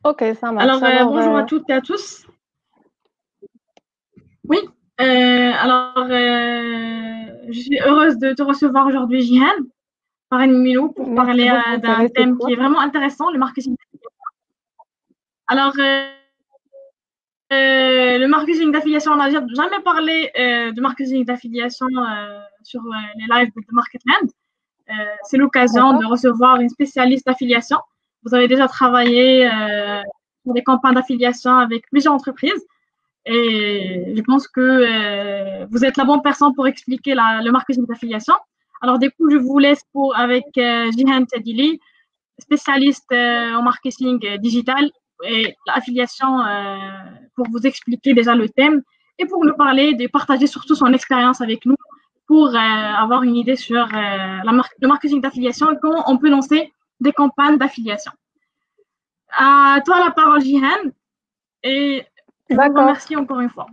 Ok, ça marche. Alors, Bonjour à toutes et à tous. Oui, je suis heureuse de te recevoir aujourd'hui, Jihan, par Milou, pour merci parler beaucoup, c'est d'un thème qui est réciproque. vraiment intéressant, le marketing. Alors, le marketing d'affiliation, on n'a jamais parlé de marketing d'affiliation sur les lives de Marketland. C'est l'occasion de D'accord. recevoir une spécialiste d'affiliation. Vous avez déjà travaillé sur des campagnes d'affiliation avec plusieurs entreprises. Et je pense que vous êtes la bonne personne pour expliquer le marketing d'affiliation. Alors, du coup, je vous laisse avec Jihan Tadili, spécialiste en marketing digital et l'affiliation pour vous expliquer déjà le thème et pour nous parler de partager surtout son expérience avec nous pour avoir une idée sur le marketing d'affiliation et comment on peut lancer des campagnes d'affiliation. À toi la parole, Jihan, et je vous D'accord. remercie encore une fois.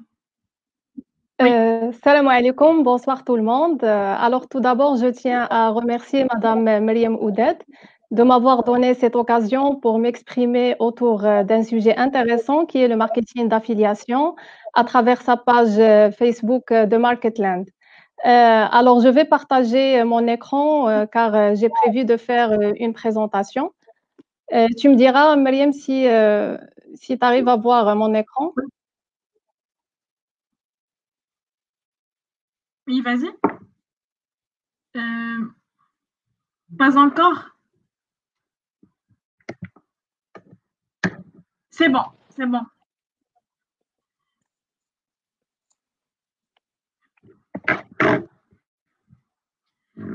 Oui. Salam alaikum, bonsoir tout le monde. Alors tout d'abord, je tiens à remercier Madame Myriam Oudet de m'avoir donné cette occasion pour m'exprimer autour d'un sujet intéressant qui est le marketing d'affiliation à travers sa page Facebook de Marketland. Alors je vais partager mon écran car j'ai prévu de faire une présentation. Tu me diras, Myriam, si tu arrives à voir mon écran. Oui, vas-y. Euh, Pas encore. C'est bon, c'est bon.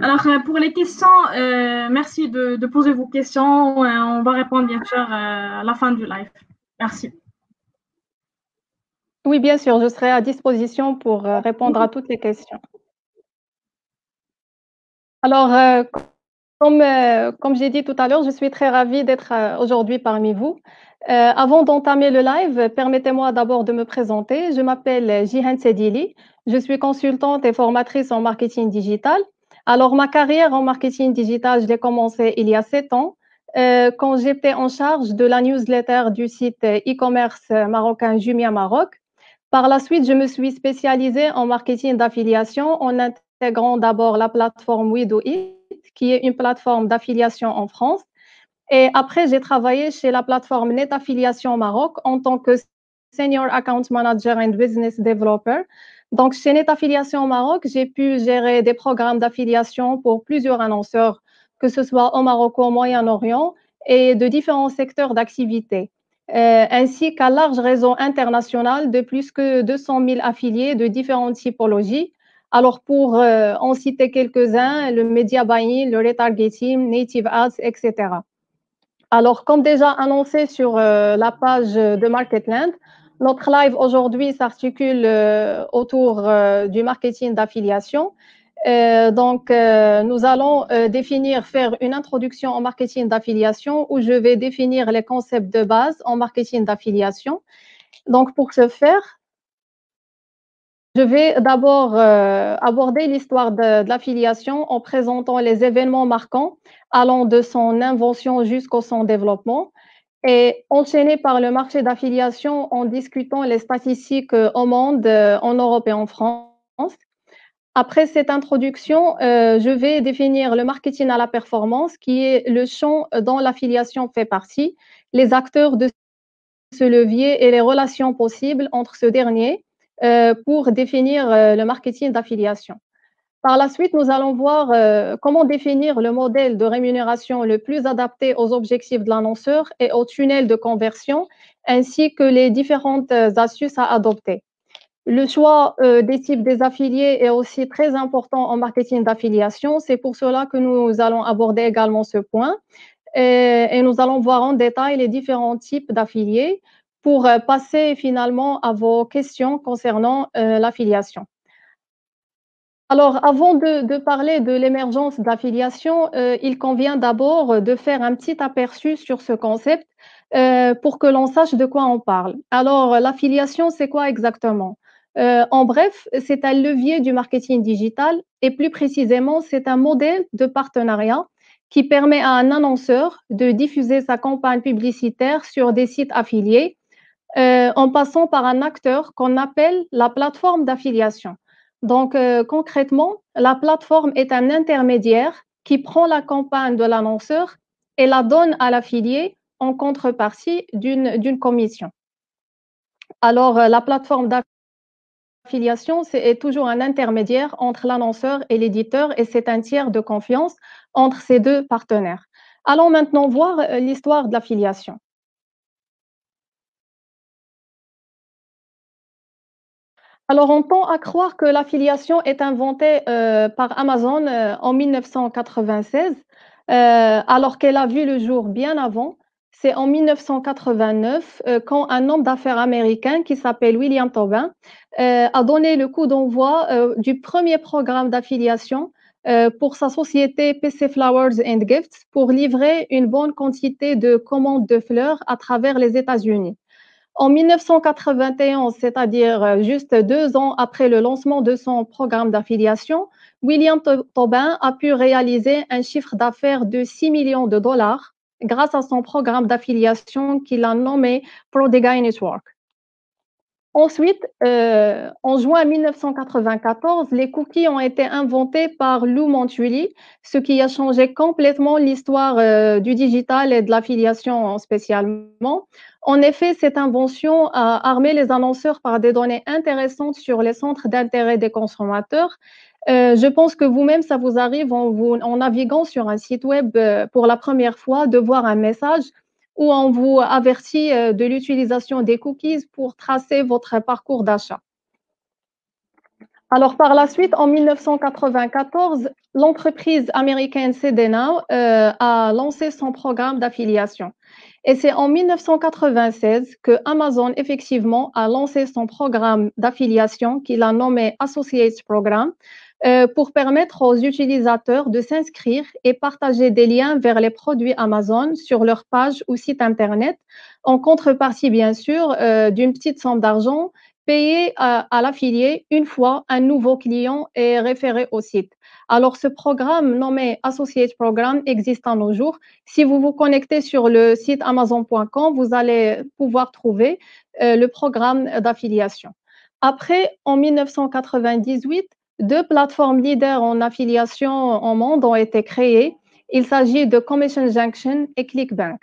Alors, pour les questions, merci de poser vos questions. On va répondre, bien sûr, à la fin du live. Merci. Oui, bien sûr, je serai à disposition pour répondre à toutes les questions. Alors, comme j'ai dit tout à l'heure, je suis très ravie d'être aujourd'hui parmi vous. Avant d'entamer le live, permettez-moi d'abord de me présenter. Je m'appelle Jihan Sedili. Je suis consultante et formatrice en marketing digital. Alors, ma carrière en marketing digital, je l'ai commencée il y a 7 ans, quand j'étais en charge de la newsletter du site e-commerce marocain Jumia Maroc. Par la suite, je me suis spécialisée en marketing d'affiliation en intégrant d'abord la plateforme WeDoIt, qui est une plateforme d'affiliation en France. Et après, j'ai travaillé chez la plateforme Net Affiliation Maroc en tant que Senior Account Manager and Business Developer. Donc, chez Net Affiliation Maroc, j'ai pu gérer des programmes d'affiliation pour plusieurs annonceurs, que ce soit au Maroc ou au Moyen-Orient, et de différents secteurs d'activité, ainsi qu'un large réseau international de plus que 200 000 affiliés de différentes typologies. Alors, pour en citer quelques-uns, le media buying, le retargeting, native ads, etc. Alors, comme déjà annoncé sur la page de Marketland, notre live aujourd'hui s'articule autour du marketing d'affiliation. Nous allons faire une introduction en marketing d'affiliation où je vais définir les concepts de base en marketing d'affiliation. Donc, pour ce faire, je vais d'abord aborder l'histoire de l'affiliation en présentant les événements marquants allant de son invention jusqu'au son développement et enchaîner par le marché d'affiliation en discutant les statistiques au monde, en Europe et en France. Après cette introduction, je vais définir le marketing à la performance, qui est le champ dont l'affiliation fait partie, les acteurs de ce levier et les relations possibles entre ce dernier pour définir le marketing d'affiliation. Par la suite, nous allons voir comment définir le modèle de rémunération le plus adapté aux objectifs de l'annonceur et au tunnel de conversion, ainsi que les différentes astuces à adopter. Le choix des types des affiliés est aussi très important en marketing d'affiliation. C'est pour cela que nous allons aborder également ce point et nous allons voir en détail les différents types d'affiliés pour passer finalement à vos questions concernant l'affiliation. Alors, avant de parler de l'émergence d'affiliation, il convient d'abord de faire un petit aperçu sur ce concept pour que l'on sache de quoi on parle. Alors, l'affiliation, c'est quoi exactement? En bref, c'est un levier du marketing digital et plus précisément, c'est un modèle de partenariat qui permet à un annonceur de diffuser sa campagne publicitaire sur des sites affiliés en passant par un acteur qu'on appelle la plateforme d'affiliation. Donc, concrètement, la plateforme est un intermédiaire qui prend la campagne de l'annonceur et la donne à l'affilié en contrepartie d'une commission. Alors, la plateforme d'affiliation est toujours un intermédiaire entre l'annonceur et l'éditeur et c'est un tiers de confiance entre ces deux partenaires. Allons maintenant voir l'histoire de l'affiliation. Alors, on tend à croire que l'affiliation est inventée par Amazon en 1996, alors qu'elle a vu le jour bien avant. C'est en 1989 quand un homme d'affaires américain qui s'appelle William Tobin a donné le coup d'envoi du premier programme d'affiliation pour sa société PC Flowers and Gifts pour livrer une bonne quantité de commandes de fleurs à travers les États-Unis. En 1991, c'est-à-dire juste 2 ans après le lancement de son programme d'affiliation, William Tobin a pu réaliser un chiffre d'affaires de 6 millions de dollars grâce à son programme d'affiliation qu'il a nommé Prodigy Network. Ensuite, en juin 1994, les cookies ont été inventés par Lou Montulli, ce qui a changé complètement l'histoire du digital et de l'affiliation spécialement. En effet, cette invention a armé les annonceurs par des données intéressantes sur les centres d'intérêt des consommateurs. Je pense que vous-même, ça vous arrive en naviguant sur un site web pour la première fois de voir un message où on vous avertit de l'utilisation des cookies pour tracer votre parcours d'achat. Alors, par la suite, en 1994, l'entreprise américaine CDNOW a lancé son programme d'affiliation. Et c'est en 1996 que Amazon, effectivement, a lancé son programme d'affiliation qu'il a nommé Associates Program pour permettre aux utilisateurs de s'inscrire et partager des liens vers les produits Amazon sur leur page ou site Internet, en contrepartie, bien sûr, d'une petite somme d'argent payée à l'affilié une fois un nouveau client est référé au site. Alors, ce programme nommé Associate Program existe à nos jours. Si vous vous connectez sur le site amazon.com, vous allez pouvoir trouver le programme d'affiliation. Après, en 1998, 2 plateformes leaders en affiliation au monde ont été créées. Il s'agit de Commission Junction et ClickBank.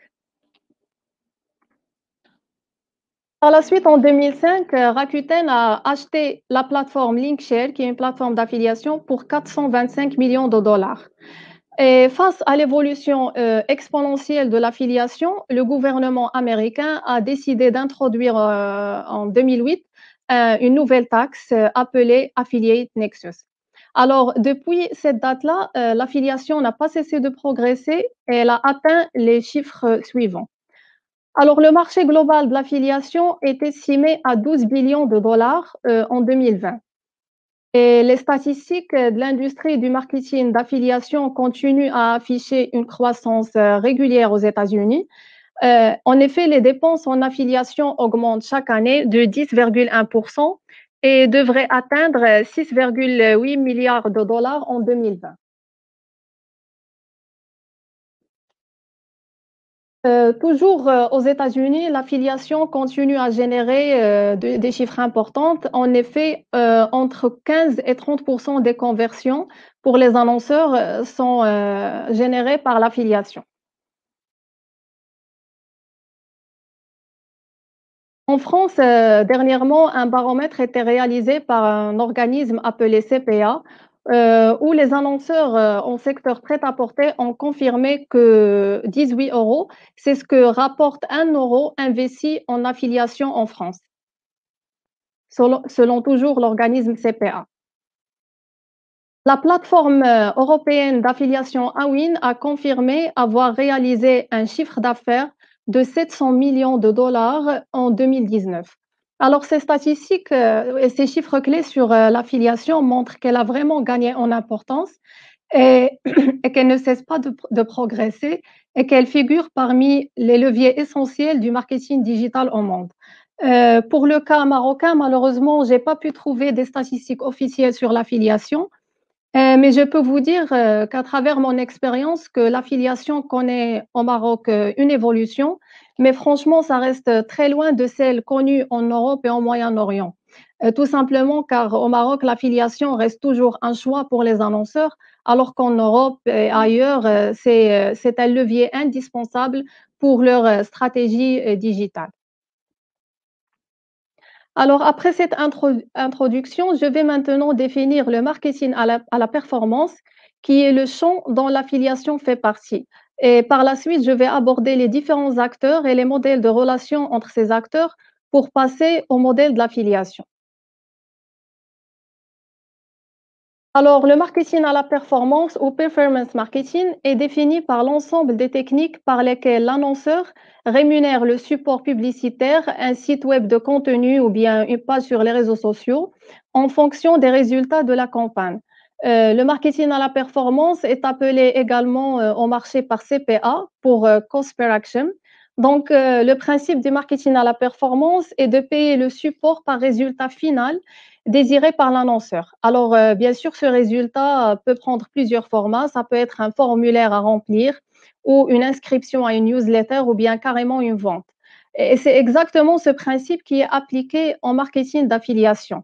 Par la suite, en 2005, Rakuten a acheté la plateforme Linkshare, qui est une plateforme d'affiliation, pour 425 millions de dollars. Et face à l'évolution exponentielle de l'affiliation, le gouvernement américain a décidé d'introduire en 2008 une nouvelle taxe appelée Affiliate Nexus. Alors, depuis cette date-là, l'affiliation n'a pas cessé de progresser et elle a atteint les chiffres suivants. Alors, le marché global de l'affiliation est estimé à 12 billions de dollars en 2020. Et les statistiques de l'industrie du marketing d'affiliation continuent à afficher une croissance régulière aux États-Unis. En effet, les dépenses en affiliation augmentent chaque année de 10,1% et devraient atteindre 6,8 milliards de dollars en 2020. Toujours aux États-Unis, l'affiliation continue à générer des chiffres importants. En effet, entre 15 et 30% des conversions pour les annonceurs sont générées par l'affiliation. En France, dernièrement, un baromètre a été réalisé par un organisme appelé CPA, où les annonceurs en secteur prêt-à-porter ont confirmé que 18 euros, c'est ce que rapporte 1 euro investi en affiliation en France, selon toujours l'organisme CPA. La plateforme européenne d'affiliation Awin a confirmé avoir réalisé un chiffre d'affaires de 700 millions de dollars en 2019. Alors, ces statistiques et ces chiffres clés sur l'affiliation montrent qu'elle a vraiment gagné en importance et, et qu'elle ne cesse pas de progresser et qu'elle figure parmi les leviers essentiels du marketing digital au monde. Pour le cas marocain, malheureusement, je n'ai pas pu trouver des statistiques officielles sur l'affiliation. Mais je peux vous dire qu'à travers mon expérience, que l'affiliation connaît au Maroc une évolution, mais franchement, ça reste très loin de celle connue en Europe et au Moyen-Orient. Tout simplement car au Maroc, l'affiliation reste toujours un choix pour les annonceurs, alors qu'en Europe et ailleurs, c'est un levier indispensable pour leur stratégie digitale. Alors, après cette introduction, je vais maintenant définir le marketing à la performance, qui est le champ dont l'affiliation fait partie. Et par la suite, je vais aborder les différents acteurs et les modèles de relations entre ces acteurs pour passer au modèle de l'affiliation. Alors, le marketing à la performance ou performance marketing est défini par l'ensemble des techniques par lesquelles l'annonceur rémunère le support publicitaire, un site web de contenu ou bien une page sur les réseaux sociaux en fonction des résultats de la campagne. Le marketing à la performance est appelé également au marché par CPA pour Cost per Action. Donc, le principe du marketing à la performance est de payer le support par résultat final désiré par l'annonceur. Alors, bien sûr, ce résultat peut prendre plusieurs formats. Ça peut être un formulaire à remplir ou une inscription à une newsletter ou bien carrément une vente. Et c'est exactement ce principe qui est appliqué en marketing d'affiliation.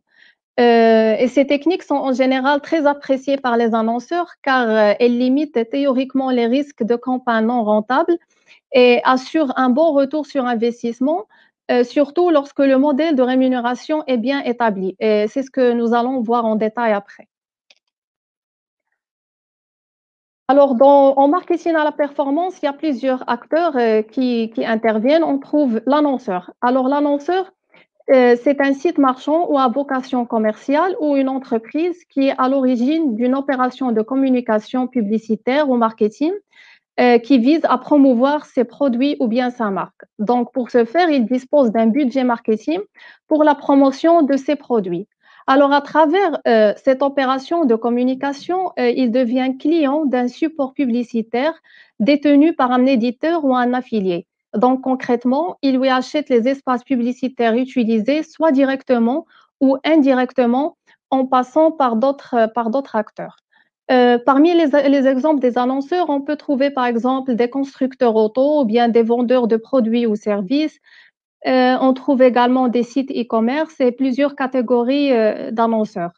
Et ces techniques sont en général très appréciées par les annonceurs car elles limitent théoriquement les risques de campagnes non rentables et assure un bon retour sur investissement, surtout lorsque le modèle de rémunération est bien établi. Et c'est ce que nous allons voir en détail après. Alors, en marketing à la performance, il y a plusieurs acteurs qui interviennent. On trouve l'annonceur. Alors, l'annonceur, c'est un site marchand ou à vocation commerciale ou une entreprise qui est à l'origine d'une opération de communication publicitaire ou marketing qui vise à promouvoir ses produits ou bien sa marque. Donc, pour ce faire, il dispose d'un budget marketing pour la promotion de ses produits. Alors, à travers cette opération de communication, il devient client d'un support publicitaire détenu par un éditeur ou un affilié. Donc, concrètement, il lui achète les espaces publicitaires utilisés, soit directement ou indirectement, en passant par d'autres acteurs. Parmi les exemples des annonceurs, on peut trouver par exemple des constructeurs auto ou bien des vendeurs de produits ou services. On trouve également des sites e-commerce et plusieurs catégories d'annonceurs.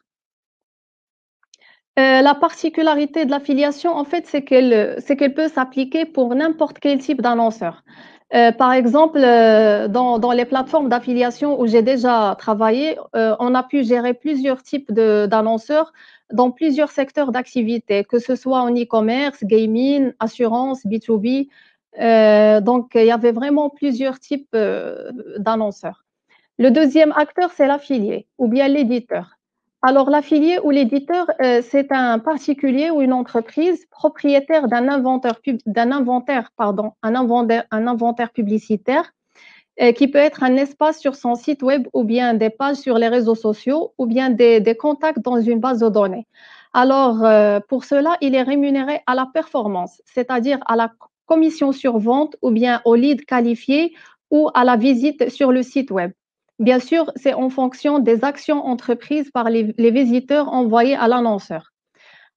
La particularité de l'affiliation, en fait, c'est qu'elle peut s'appliquer pour n'importe quel type d'annonceur. Par exemple, dans les plateformes d'affiliation où j'ai déjà travaillé, on a pu gérer plusieurs types d'annonceurs dans plusieurs secteurs d'activité, que ce soit en e-commerce, gaming, assurance, B2B. Donc, il y avait vraiment plusieurs types d'annonceurs. Le deuxième acteur, c'est l'affilié ou bien l'éditeur. Alors, l'affilié ou l'éditeur, c'est un particulier ou une entreprise propriétaire un inventaire publicitaire qui peut être un espace sur son site web ou bien des pages sur les réseaux sociaux ou bien des contacts dans une base de données. Alors, pour cela, il est rémunéré à la performance, c'est-à-dire à la commission sur vente ou bien au lead qualifié ou à la visite sur le site web. Bien sûr, c'est en fonction des actions entreprises par les visiteurs envoyés à l'annonceur.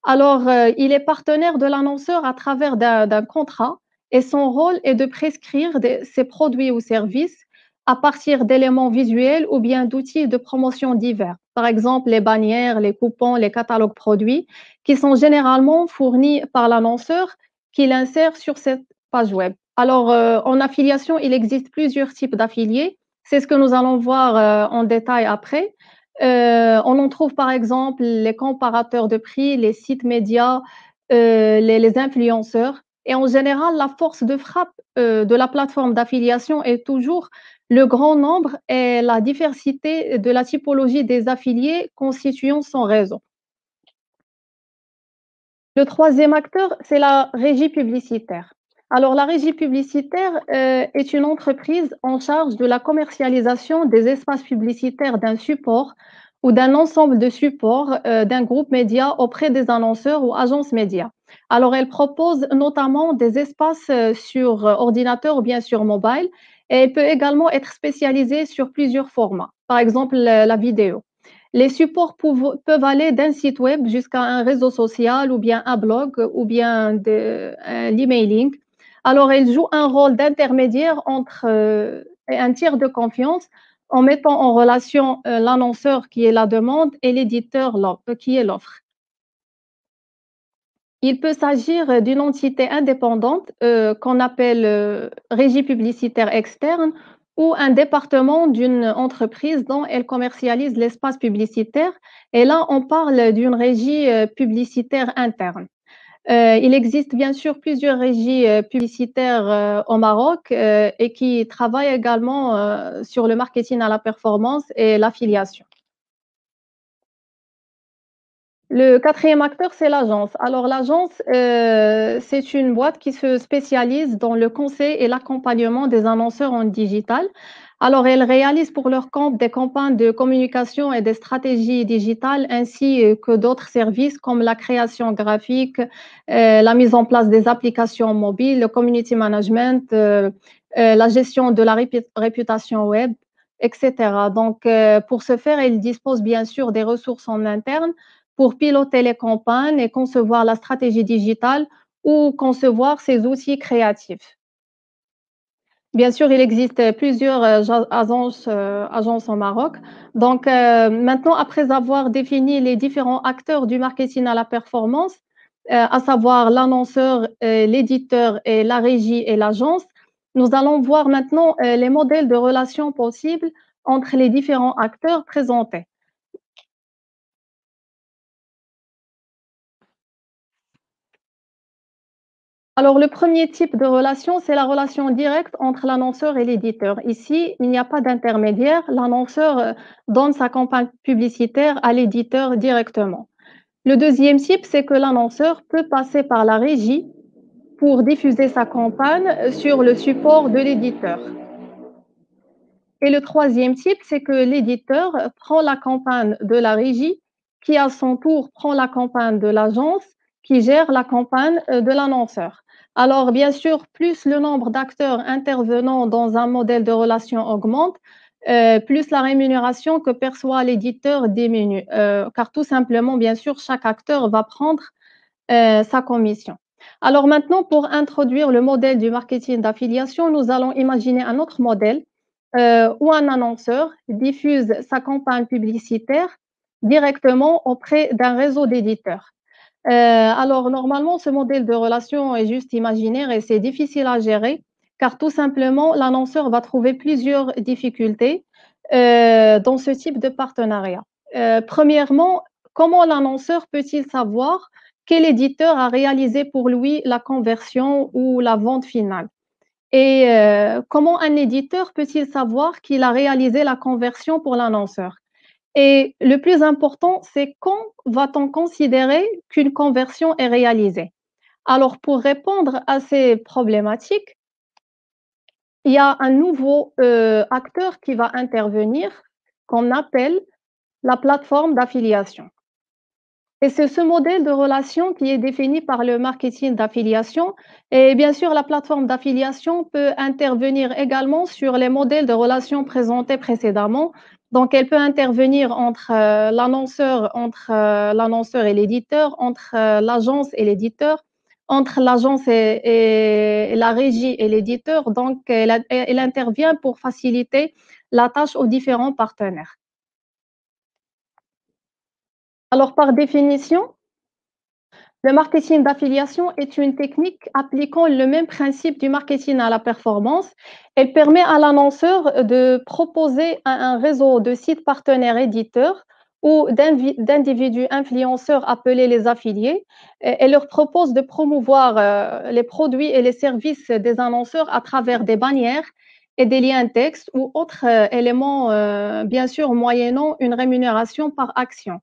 Alors, il est partenaire de l'annonceur à travers d'un contrat et son rôle est de prescrire ses produits ou services à partir d'éléments visuels ou bien d'outils de promotion divers. Par exemple, les bannières, les coupons, les catalogues produits qui sont généralement fournis par l'annonceur qui l'insère sur cette page web. Alors, en affiliation, il existe plusieurs types d'affiliés. C'est ce que nous allons voir en détail après. On en trouve par exemple les comparateurs de prix, les sites médias, les influenceurs. Et en général, la force de frappe de la plateforme d'affiliation est toujours le grand nombre et la diversité de la typologie des affiliés constituant son réseau. Le troisième acteur, c'est la régie publicitaire. Alors, la régie publicitaire est une entreprise en charge de la commercialisation des espaces publicitaires d'un support ou d'un ensemble de supports d'un groupe média auprès des annonceurs ou agences médias. Alors, elle propose notamment des espaces sur ordinateur ou bien sur mobile et elle peut également être spécialisée sur plusieurs formats, par exemple la vidéo. Les supports peuvent aller d'un site web jusqu'à un réseau social ou bien un blog ou bien l'emailing. Alors, elle joue un rôle d'intermédiaire entre un tiers de confiance en mettant en relation l'annonceur qui est la demande et l'éditeur qui est l'offre. Il peut s'agir d'une entité indépendante qu'on appelle régie publicitaire externe ou un département d'une entreprise dont elle commercialise l'espace publicitaire. Et là, on parle d'une régie publicitaire interne. Il existe bien sûr plusieurs régies publicitaires au Maroc et qui travaillent également sur le marketing à la performance et l'affiliation. Le quatrième acteur, c'est l'agence. Alors, l'agence, c'est une boîte qui se spécialise dans le conseil et l'accompagnement des annonceurs en digital. Alors, elle réalise pour leur compte des campagnes de communication et des stratégies digitales, ainsi que d'autres services comme la création graphique, la mise en place des applications mobiles, le community management, la gestion de la réputation web, etc. Donc, pour ce faire, elle dispose bien sûr des ressources en interne pour piloter les campagnes et concevoir la stratégie digitale ou concevoir ses outils créatifs. Bien sûr, il existe plusieurs agences au Maroc. Donc, maintenant, après avoir défini les différents acteurs du marketing à la performance, à savoir l'annonceur, l'éditeur et la régie et l'agence, nous allons voir maintenant les modèles de relations possibles entre les différents acteurs présentés. Alors, le premier type de relation, c'est la relation directe entre l'annonceur et l'éditeur. Ici, il n'y a pas d'intermédiaire. L'annonceur donne sa campagne publicitaire à l'éditeur directement. Le deuxième type, c'est que l'annonceur peut passer par la régie pour diffuser sa campagne sur le support de l'éditeur. Et le troisième type, c'est que l'éditeur prend la campagne de la régie, qui à son tour prend la campagne de l'agence, qui gère la campagne de l'annonceur. Alors, bien sûr, plus le nombre d'acteurs intervenant dans un modèle de relation augmente, plus la rémunération que perçoit l'éditeur diminue, car tout simplement, bien sûr, chaque acteur va prendre sa commission. Alors maintenant, pour introduire le modèle du marketing d'affiliation, nous allons imaginer un autre modèle où un annonceur diffuse sa campagne publicitaire directement auprès d'un réseau d'éditeurs. Alors, normalement, ce modèle de relation est juste imaginaire et c'est difficile à gérer car tout simplement, l'annonceur va trouver plusieurs difficultés dans ce type de partenariat. Premièrement, comment l'annonceur peut-il savoir quel éditeur a réalisé pour lui la conversion ou la vente finale? Et comment un éditeur peut-il savoir qu'il a réalisé la conversion pour l'annonceur? Et le plus important, c'est quand va-t-on considérer qu'une conversion est réalisée? Alors, pour répondre à ces problématiques, il y a un nouveau acteur qui va intervenir qu'on appelle la plateforme d'affiliation. Et c'est ce modèle de relation qui est défini par le marketing d'affiliation. Et bien sûr, la plateforme d'affiliation peut intervenir également sur les modèles de relations présentés précédemment. Donc, elle peut intervenir entre l'annonceur et l'éditeur, entre l'agence et l'éditeur, entre l'agence et la régie et l'éditeur. Donc, elle intervient pour faciliter la tâche aux différents partenaires. Alors, par définition, le marketing d'affiliation est une technique appliquant le même principe du marketing à la performance. Elle permet à l'annonceur de proposer à un réseau de sites partenaires éditeurs ou d'individus influenceurs appelés les affiliés. Elle leur propose de promouvoir les produits et les services des annonceurs à travers des bannières et des liens texte ou autres éléments, bien sûr, moyennant une rémunération par action.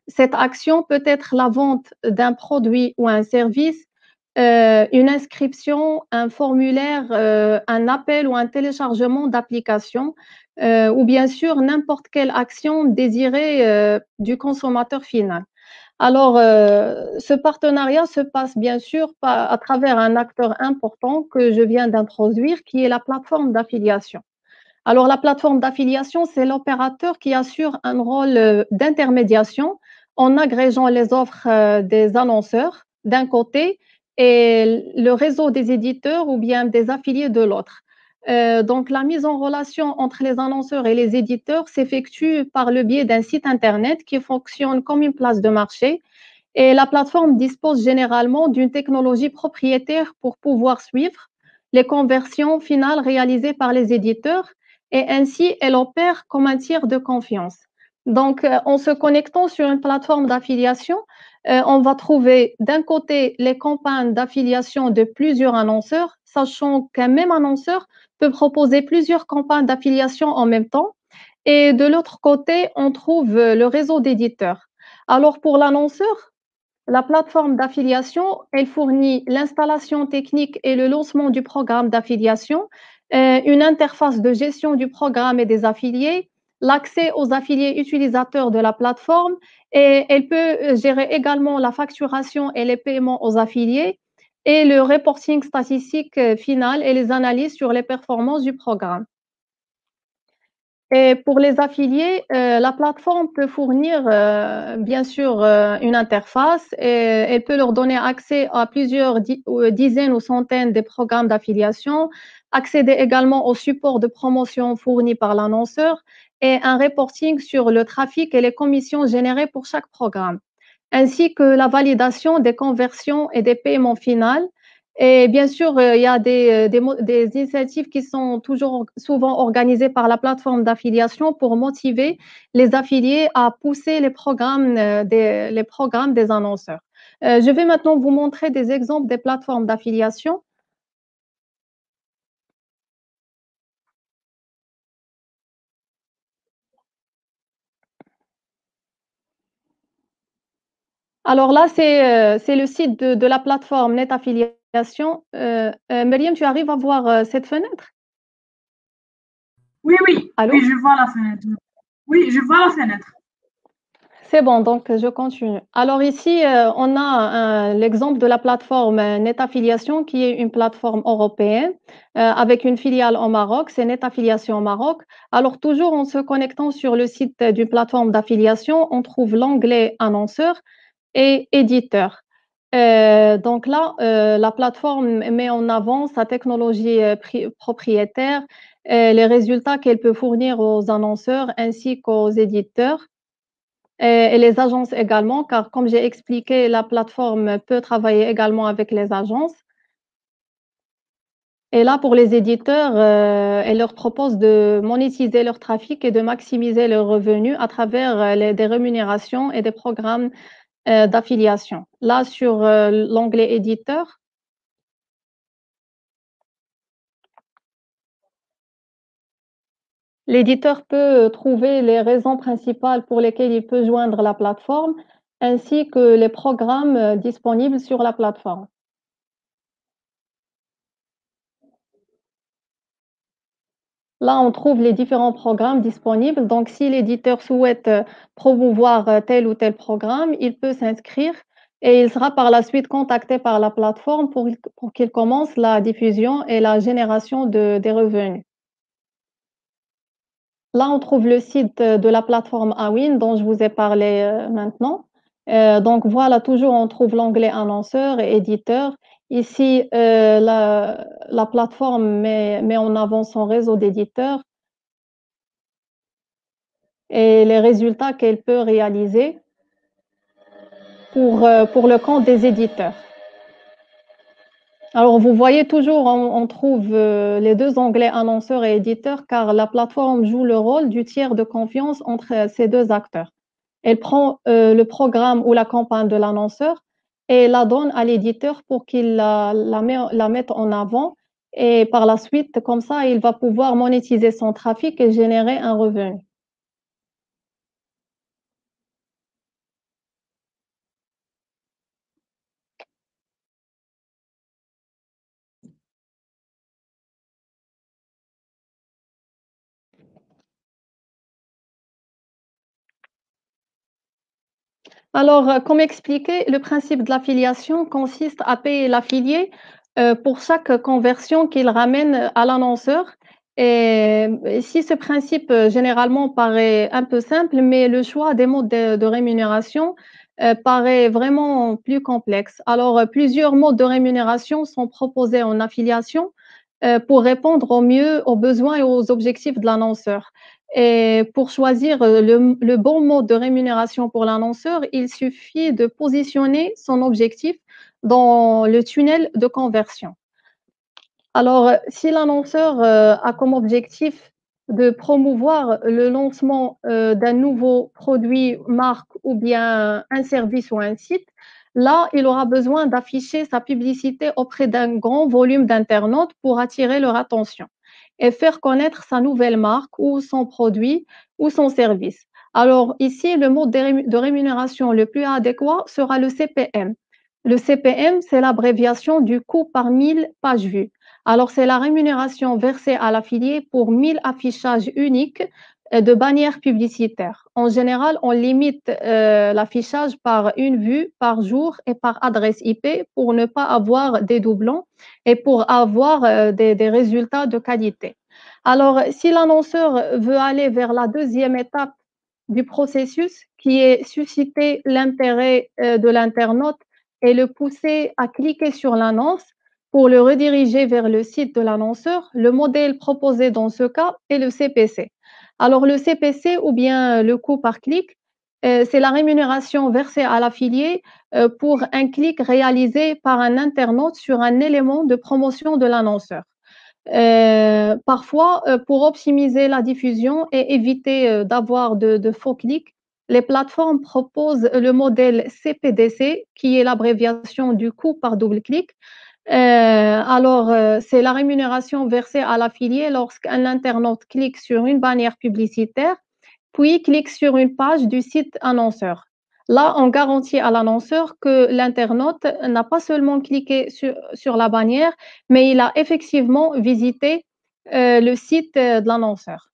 Cette action peut être la vente d'un produit ou un service, une inscription, un formulaire, un appel ou un téléchargement d'application, ou bien sûr n'importe quelle action désirée du consommateur final. Alors, ce partenariat se passe bien sûr à travers un acteur important que je viens d'introduire, qui est la plateforme d'affiliation. Alors, la plateforme d'affiliation, c'est l'opérateur qui assure un rôle d'intermédiation en agrégeant les offres des annonceurs d'un côté et le réseau des éditeurs ou bien des affiliés de l'autre. Donc, la mise en relation entre les annonceurs et les éditeurs s'effectue par le biais d'un site Internet qui fonctionne comme une place de marché et la plateforme dispose généralement d'une technologie propriétaire pour pouvoir suivre les conversions finales réalisées par les éditeurs et ainsi elle opère comme un tiers de confiance. Donc, en se connectant sur une plateforme d'affiliation, on va trouver d'un côté les campagnes d'affiliation de plusieurs annonceurs, sachant qu'un même annonceur peut proposer plusieurs campagnes d'affiliation en même temps. Et de l'autre côté, on trouve le réseau d'éditeurs. Alors, pour l'annonceur, la plateforme d'affiliation, elle fournit l'installation technique et le lancement du programme d'affiliation, une interface de gestion du programme et des affiliés, l'accès aux affiliés utilisateurs de la plateforme et elle peut gérer également la facturation et les paiements aux affiliés et le reporting statistique final et les analyses sur les performances du programme. Et pour les affiliés, la plateforme peut fournir, bien sûr, une interface et elle peut leur donner accès à plusieurs dizaines ou centaines de programmes d'affiliation, accéder également au support de promotion fourni par l'annonceur et un reporting sur le trafic et les commissions générées pour chaque programme, ainsi que la validation des conversions et des paiements finaux. Et bien sûr, il y a des initiatives qui sont toujours souvent organisées par la plateforme d'affiliation pour motiver les affiliés à pousser les programmes des annonceurs. Je vais maintenant vous montrer des exemples des plateformes d'affiliation. Alors là, c'est le site de la plateforme Net Affiliation. Myriam, tu arrives à voir cette fenêtre? Oui, oui, oui, Allô? je vois la fenêtre. Oui, je vois la fenêtre. C'est bon, donc je continue. Alors ici, on a l'exemple de la plateforme Net Affiliation, qui est une plateforme européenne avec une filiale au Maroc, c'est Net Affiliation au Maroc. Alors toujours en se connectant sur le site d'une plateforme d'affiliation, on trouve l'onglet annonceur et éditeur. Donc là, la plateforme met en avant sa technologie propriétaire, les résultats qu'elle peut fournir aux annonceurs ainsi qu'aux éditeurs et les agences également, car comme j'ai expliqué, la plateforme peut travailler également avec les agences. Et là, pour les éditeurs, elle leur propose de monétiser leur trafic et de maximiser leurs revenus à travers des rémunérations et des programmes d'affiliation. Là, sur l'onglet éditeur, l'éditeur peut trouver les raisons principales pour lesquelles il peut joindre la plateforme, ainsi que les programmes disponibles sur la plateforme. Là, on trouve les différents programmes disponibles. Donc, si l'éditeur souhaite promouvoir tel ou tel programme, il peut s'inscrire et il sera par la suite contacté par la plateforme pour qu'il commence la diffusion et la génération des revenus. Là, on trouve le site de la plateforme Awin dont je vous ai parlé maintenant. Donc, voilà, toujours on trouve l'onglet annonceur et éditeur. Ici, la plateforme met en avant son réseau d'éditeurs et les résultats qu'elle peut réaliser pour le compte des éditeurs. Alors, vous voyez toujours, on trouve les deux onglets annonceurs et éditeurs car la plateforme joue le rôle du tiers de confiance entre ces deux acteurs. Elle prend le programme ou la campagne de l'annonceur et la donne à l'éditeur pour qu'il la mette en avant et par la suite, comme ça, il va pouvoir monétiser son trafic et générer un revenu. Alors, comme expliqué, le principe de l'affiliation consiste à payer l'affilié pour chaque conversion qu'il ramène à l'annonceur Et ici, ce principe, généralement, paraît un peu simple, mais le choix des modes de rémunération paraît vraiment plus complexe. Alors, plusieurs modes de rémunération sont proposés en affiliation pour répondre au mieux aux besoins et aux objectifs de l'annonceur. Et pour choisir le bon mode de rémunération pour l'annonceur, il suffit de positionner son objectif dans le tunnel de conversion. Alors, si l'annonceur a comme objectif de promouvoir le lancement d'un nouveau produit, marque ou bien un service ou un site, là, il aura besoin d'afficher sa publicité auprès d'un grand volume d'internautes pour attirer leur attention et faire connaître sa nouvelle marque ou son produit ou son service. Alors ici, le mode de rémunération le plus adéquat sera le CPM. Le CPM, c'est l'abréviation du coût par 1000 pages vues. Alors, c'est la rémunération versée à l'affilié pour 1000 affichages uniques de bannières publicitaires. En général, on limite l'affichage par une vue par jour et par adresse IP pour ne pas avoir des doublons et pour avoir des résultats de qualité. Alors, si l'annonceur veut aller vers la deuxième étape du processus, qui est susciter l'intérêt de l'internaute et le pousser à cliquer sur l'annonce, pour le rediriger vers le site de l'annonceur, le modèle proposé dans ce cas est le CPC. Alors le CPC ou bien le coût par clic, c'est la rémunération versée à l'affilié pour un clic réalisé par un internaute sur un élément de promotion de l'annonceur. Parfois, pour optimiser la diffusion et éviter d'avoir de faux clics, les plateformes proposent le modèle CPDC, qui est l'abréviation du coût par double clic. C'est la rémunération versée à l'affilié lorsqu'un internaute clique sur une bannière publicitaire, puis clique sur une page du site annonceur. Là, on garantit à l'annonceur que l'internaute n'a pas seulement cliqué sur la bannière, mais il a effectivement visité le site de l'annonceur.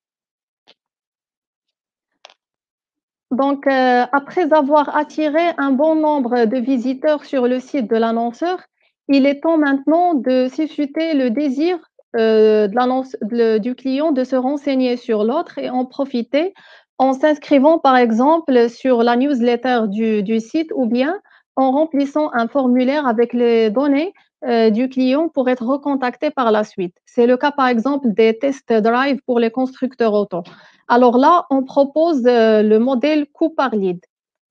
Donc, après avoir attiré un bon nombre de visiteurs sur le site de l'annonceur, il est temps maintenant de susciter le désir du client de se renseigner sur l'autre et en profiter en s'inscrivant, par exemple, sur la newsletter du site ou bien en remplissant un formulaire avec les données du client pour être recontacté par la suite. C'est le cas, par exemple, des test drive pour les constructeurs auto. Alors là, on propose le modèle coût par lead.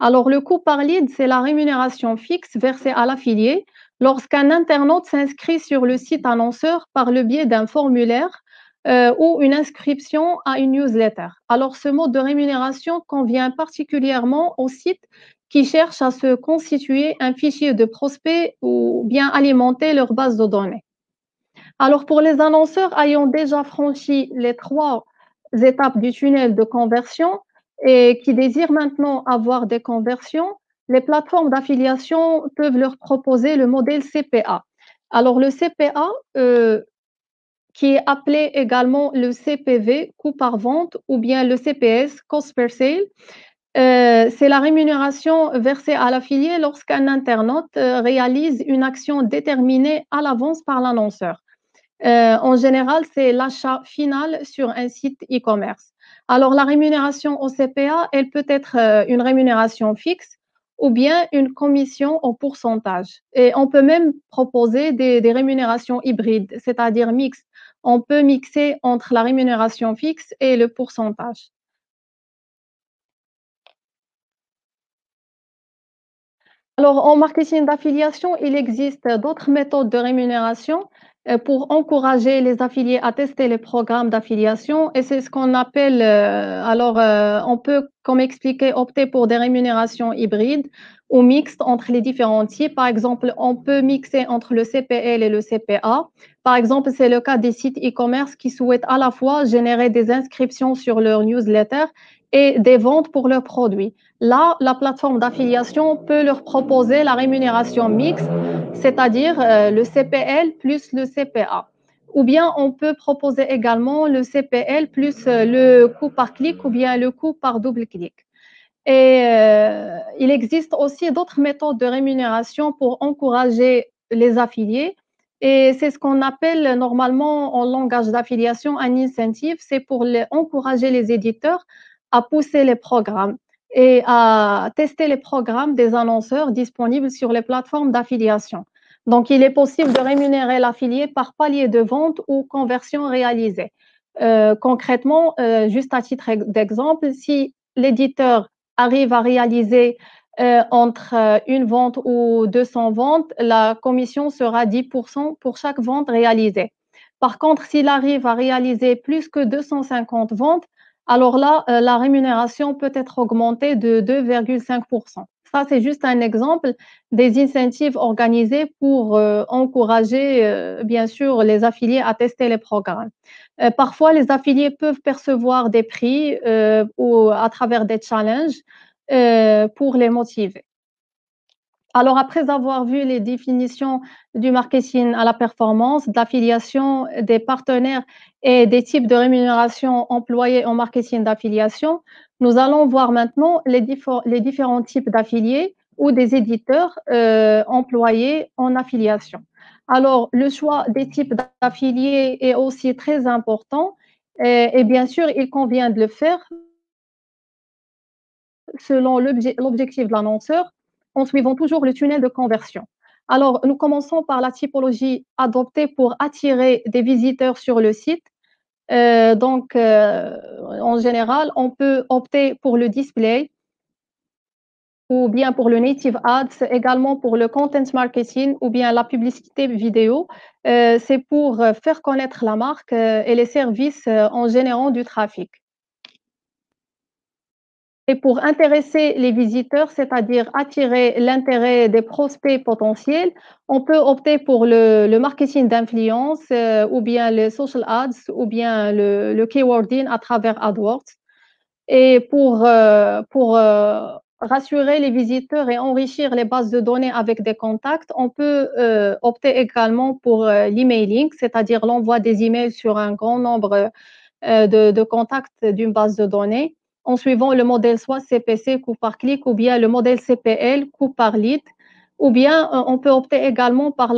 Alors le coût par lead, c'est la rémunération fixe versée à l'affilié lorsqu'un internaute s'inscrit sur le site annonceur par le biais d'un formulaire ou une inscription à une newsletter. Alors ce mode de rémunération convient particulièrement aux sites qui cherchent à se constituer un fichier de prospects ou bien alimenter leur base de données. Alors pour les annonceurs ayant déjà franchi les 3 étapes du tunnel de conversion et qui désirent maintenant avoir des conversions, les plateformes d'affiliation peuvent leur proposer le modèle CPA. Alors le CPA, qui est appelé également le CPV, coût par vente, ou bien le CPS, cost per sale, c'est la rémunération versée à l'affilié lorsqu'un internaute réalise une action déterminée à l'avance par l'annonceur. En général, c'est l'achat final sur un site e-commerce. Alors, la rémunération au CPA, elle peut être une rémunération fixe ou bien une commission au pourcentage. Et on peut même proposer des rémunérations hybrides, c'est-à-dire mixtes. On peut mixer entre la rémunération fixe et le pourcentage. Alors, en marketing d'affiliation, il existe d'autres méthodes de rémunération pour encourager les affiliés à tester les programmes d'affiliation et c'est ce qu'on appelle, on peut, comme expliqué, opter pour des rémunérations hybrides ou mixtes entre les différents types. Par exemple, on peut mixer entre le CPL et le CPA. Par exemple, c'est le cas des sites e-commerce qui souhaitent à la fois générer des inscriptions sur leur newsletter et des ventes pour leurs produits. Là, la plateforme d'affiliation peut leur proposer la rémunération mixte, c'est-à-dire le CPL plus le CPA. Ou bien on peut proposer également le CPL plus le coût par clic ou bien le coût par double clic. Et il existe aussi d'autres méthodes de rémunération pour encourager les affiliés Et c'est ce qu'on appelle normalement en langage d'affiliation un incentive. C'est pour encourager les éditeurs à pousser les programmes et à tester les programmes des annonceurs disponibles sur les plateformes d'affiliation. Donc, il est possible de rémunérer l'affilié par palier de vente ou conversion réalisée. Concrètement, juste à titre d'exemple, si l'éditeur arrive à réaliser entre une vente ou 200 ventes, la commission sera 10% pour chaque vente réalisée. Par contre, s'il arrive à réaliser plus que 250 ventes, alors là, la rémunération peut être augmentée de 2,5%. Ça, c'est juste un exemple des incentives organisés pour encourager, bien sûr, les affiliés à tester les programmes. Parfois, les affiliés peuvent percevoir des prix ou à travers des challenges pour les motiver. Alors, après avoir vu les définitions du marketing à la performance, de l'affiliation, des partenaires et des types de rémunération employés en marketing d'affiliation, nous allons voir maintenant les différents types d'affiliés ou des éditeurs employés en affiliation. Alors, le choix des types d'affiliés est aussi très important et bien sûr, il convient de le faire selon l'objectif de l'annonceur en suivant toujours le tunnel de conversion. Alors, nous commençons par la typologie adoptée pour attirer des visiteurs sur le site. En général, on peut opter pour le display ou bien pour le native ads, également pour le content marketing ou bien la publicité vidéo. C'est pour faire connaître la marque et les services en générant du trafic. Et pour intéresser les visiteurs, c'est-à-dire attirer l'intérêt des prospects potentiels, on peut opter pour le marketing d'influence ou bien le social ads ou bien le keywording à travers AdWords. Et pour rassurer les visiteurs et enrichir les bases de données avec des contacts, on peut opter également pour l'emailing, c'est-à-dire l'envoi des emails sur un grand nombre de contacts d'une base de données en suivant le modèle soit CPC, coût par clic, ou bien le modèle CPL, coût par lead, ou bien on peut opter également pour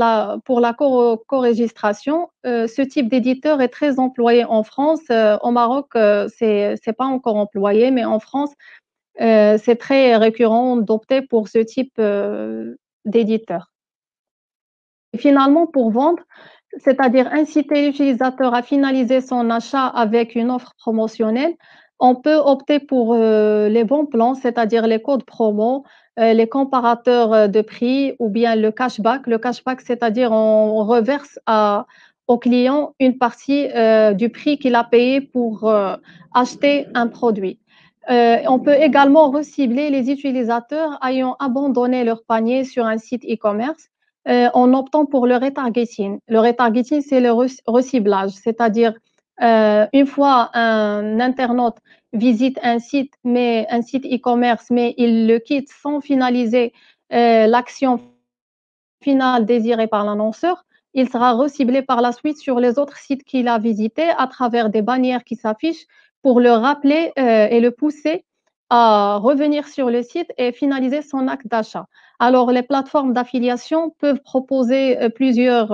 la co-registration. Ce type d'éditeur est très employé en France. Au Maroc, c'est pas encore employé, mais en France, c'est très récurrent d'opter pour ce type d'éditeur. Et finalement, pour vendre, c'est-à-dire inciter l'utilisateur à finaliser son achat avec une offre promotionnelle, on peut opter pour les bons plans, c'est-à-dire les codes promo, les comparateurs de prix ou bien le cashback. Le cashback, c'est-à-dire on reverse au client une partie du prix qu'il a payé pour acheter un produit. On peut également recibler les utilisateurs ayant abandonné leur panier sur un site e-commerce en optant pour le retargeting. Le retargeting, c'est le reciblage, c'est-à-dire une fois un internaute visite un site e-commerce, mais il le quitte sans finaliser l'action finale désirée par l'annonceur, il sera reciblé par la suite sur les autres sites qu'il a visités à travers des bannières qui s'affichent pour le rappeler et le pousser à revenir sur le site et finaliser son acte d'achat. Alors, les plateformes d'affiliation peuvent proposer plusieurs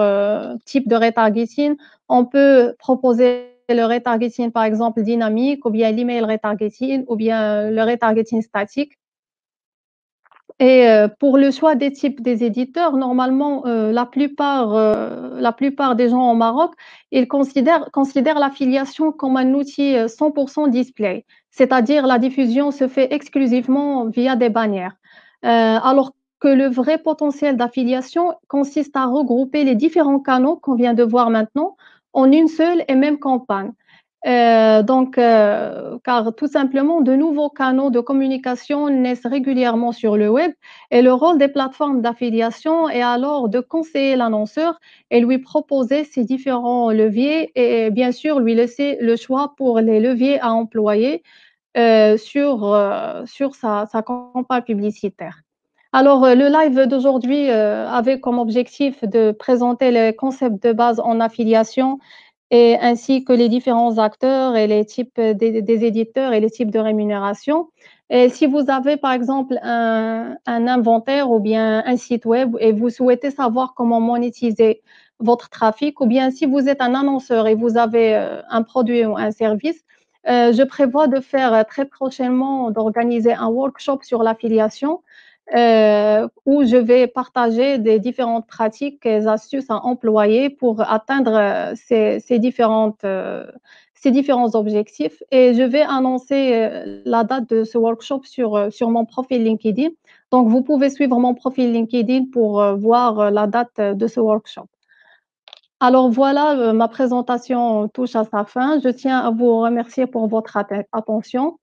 types de retargeting. On peut proposer le retargeting, par exemple, dynamique, ou bien l'email retargeting, ou bien le retargeting statique. Et pour le choix des types des éditeurs, normalement, la plupart des gens au Maroc, ils considèrent l'affiliation comme un outil 100% display, c'est-à-dire la diffusion se fait exclusivement via des bannières. Alors que le vrai potentiel d'affiliation consiste à regrouper les différents canaux qu'on vient de voir maintenant en une seule et même campagne. Car tout simplement, de nouveaux canaux de communication naissent régulièrement sur le web et le rôle des plateformes d'affiliation est alors de conseiller l'annonceur et lui proposer ses différents leviers et bien sûr lui laisser le choix pour les leviers à employer sur sa campagne publicitaire. Alors, le live d'aujourd'hui avait comme objectif de présenter les concepts de base en affiliation et ainsi que les différents acteurs et les types des éditeurs et les types de rémunération. Et si vous avez, par exemple, un inventaire ou bien un site web et vous souhaitez savoir comment monétiser votre trafic, ou bien si vous êtes un annonceur et vous avez un produit ou un service, je prévois de faire très prochainement, d'organiser un workshop sur l'affiliation où je vais partager des différentes pratiques et astuces à employer pour atteindre ces différents objectifs. Et je vais annoncer la date de ce workshop sur mon profil LinkedIn. Donc, vous pouvez suivre mon profil LinkedIn pour voir la date de ce workshop. Alors voilà, ma présentation touche à sa fin. Je tiens à vous remercier pour votre attention.